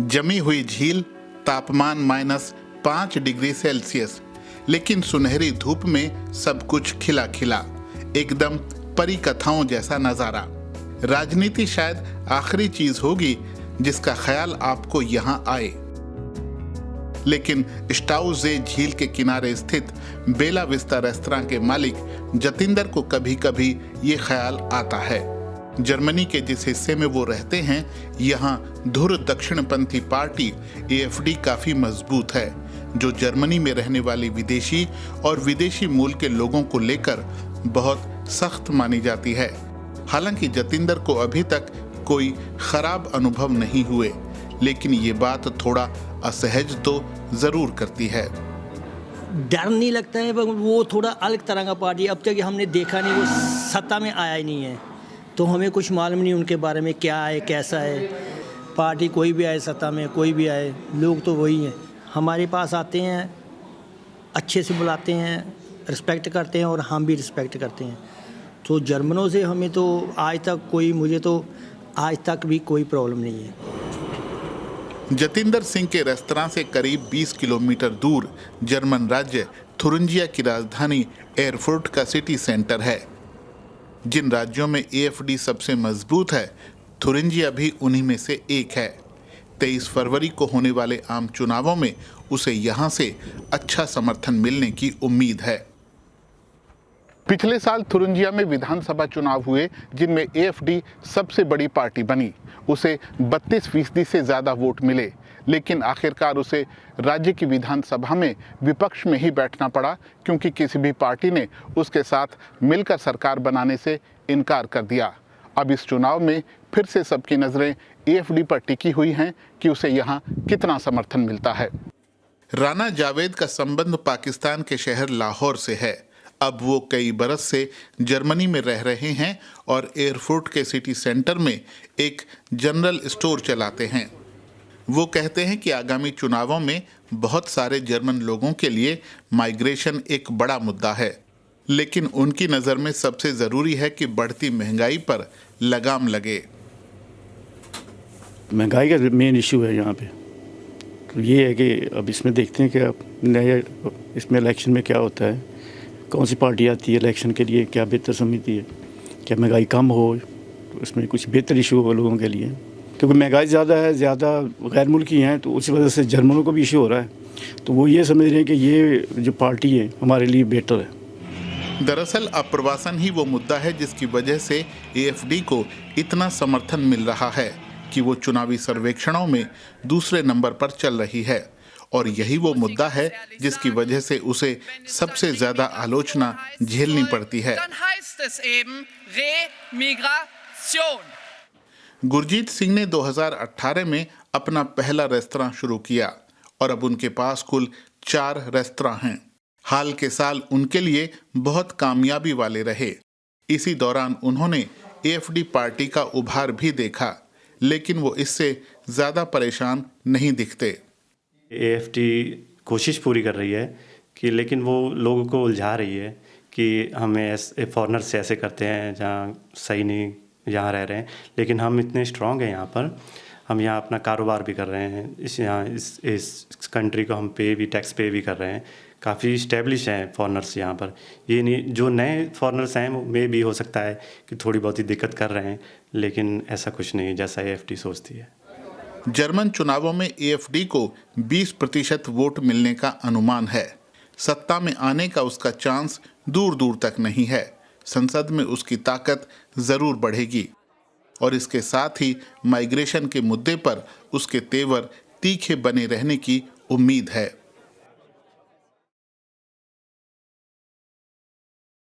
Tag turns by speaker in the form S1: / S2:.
S1: जमी हुई झील, तापमान -5 डिग्री सेल्सियस, लेकिन सुनहरी धूप में सब कुछ खिला खिला, एकदम परी कथाओं जैसा नजारा। राजनीति शायद आखिरी चीज होगी जिसका ख्याल आपको यहां आए, लेकिन स्टाउजे झील के किनारे स्थित बेला विस्ता रेस्तरां के मालिक जतिंदर को कभी कभी ये ख्याल आता है। जर्मनी के जिस हिस्से में वो रहते हैं, यहाँ धुर दक्षिणपंथी पार्टी AfD काफी मजबूत है, जो जर्मनी में रहने वाली विदेशी और विदेशी मूल के लोगों को लेकर बहुत सख्त मानी जाती है। हालांकि जतिंदर को अभी तक कोई खराब अनुभव नहीं हुए, लेकिन ये बात थोड़ा असहज तो जरूर करती है।
S2: डर नहीं लगता है, पर वो थोड़ा अलग तरह का पार्टी, अब तक हमने देखा नहीं, वो सत्ता में आया ही नहीं है, तो हमें कुछ मालूम नहीं उनके बारे में क्या है कैसा है। पार्टी कोई भी आए सत्ता में, कोई भी आए, लोग तो वही हैं, हमारे पास आते हैं, अच्छे से बुलाते हैं, रिस्पेक्ट करते हैं और हम भी रिस्पेक्ट करते हैं। तो जर्मनों से हमें तो आज तक मुझे तो आज तक भी कोई प्रॉब्लम नहीं है।
S1: जतिंदर सिंह के रेस्तरां से करीब 20 किलोमीटर दूर जर्मन राज्य थुरिंजिया की राजधानी एयरफुर्ट का सिटी सेंटर है। जिन राज्यों में AfD सबसे मजबूत है, थुरिंजिया भी उन्हीं में से एक है। 23 फरवरी को होने वाले आम चुनावों में उसे यहां से अच्छा समर्थन मिलने की उम्मीद है। पिछले साल थुरिंजिया में विधानसभा चुनाव हुए, जिनमें AfD सबसे बड़ी पार्टी बनी। उसे 32% से ज्यादा वोट मिले, लेकिन आखिरकार उसे राज्य की विधानसभा में विपक्ष में ही बैठना पड़ा, क्योंकि किसी भी पार्टी ने उसके साथ मिलकर सरकार बनाने से इनकार कर दिया। अब इस चुनाव में फिर से सबकी नजरें AfD पर टिकी हुई हैं कि उसे यहाँ कितना समर्थन मिलता है। राना जावेद का संबंध पाकिस्तान के शहर लाहौर से है। अब वो कई बरस से जर्मनी में रह रहे हैं और एयरफुर्ट के सिटी सेंटर में एक जनरल स्टोर चलाते हैं। वो कहते हैं कि आगामी चुनावों में बहुत सारे जर्मन लोगों के लिए माइग्रेशन एक बड़ा मुद्दा है, लेकिन उनकी नज़र में सबसे ज़रूरी है कि बढ़ती महंगाई पर लगाम लगे।
S3: महंगाई का मेन इशू है यहाँ पे, तो ये है कि अब इसमें देखते हैं कि अब नए इसमें इलेक्शन में क्या होता है, कौन सी पार्टी आती है इलेक्शन के लिए, क्या बेहतर समझती है, क्या महंगाई कम हो, तो इसमें कुछ बेहतर इशू हो लोगों के लिए, क्योंकि महंगाई ज़्यादा है, ज़्यादा गैर मुल्की हैं, तो उसी वजह से जर्मनों को भी इशू हो रहा है। तो वो ये समझ रहे हैं कि ये जो पार्टी है हमारे लिए बेहतर है।
S1: दरअसल अप्रवासन ही वो मुद्दा है जिसकी वजह से AfD को इतना समर्थन मिल रहा है कि वो चुनावी सर्वेक्षणों में दूसरे नंबर पर चल रही है, और यही वो मुद्दा है जिसकी वजह से उसे सबसे ज्यादा आलोचना झेलनी पड़ती है। गुरजीत सिंह ने 2018 में अपना पहला रेस्तरां शुरू किया और अब उनके पास कुल 4 रेस्तरां हैं। हाल के साल उनके लिए बहुत कामयाबी वाले रहे। इसी दौरान उन्होंने AfD पार्टी का उभार भी देखा, लेकिन वो इससे ज्यादा परेशान नहीं दिखते।
S4: AfD कोशिश पूरी कर रही है कि, लेकिन वो लोगों को उलझा रही है कि हमें फॉरेनर से ऐसे करते हैं जहाँ सही नहीं, यहाँ रह रहे हैं, लेकिन हम इतने स्ट्रॉन्ग हैं यहाँ पर, हम यहाँ अपना कारोबार भी कर रहे हैं, इस कंट्री को हम टैक्स पे भी कर रहे हैं, काफ़ी इस्टेब्लिश हैं फॉरेनर्स यहाँ पर। ये नहीं, जो नए फॉरेनर्स हैं में भी हो सकता है कि थोड़ी बहुत ही दिक्कत कर रहे हैं, लेकिन ऐसा कुछ नहीं जैसा AfD सोचती है।
S1: जर्मन चुनावों में AfD को 20% वोट मिलने का अनुमान है। सत्ता में आने का उसका चांस दूर दूर तक नहीं है। संसद में उसकी ताकत जरूर बढ़ेगी, और इसके साथ ही माइग्रेशन के मुद्दे पर उसके तेवर तीखे बने रहने की उम्मीद है।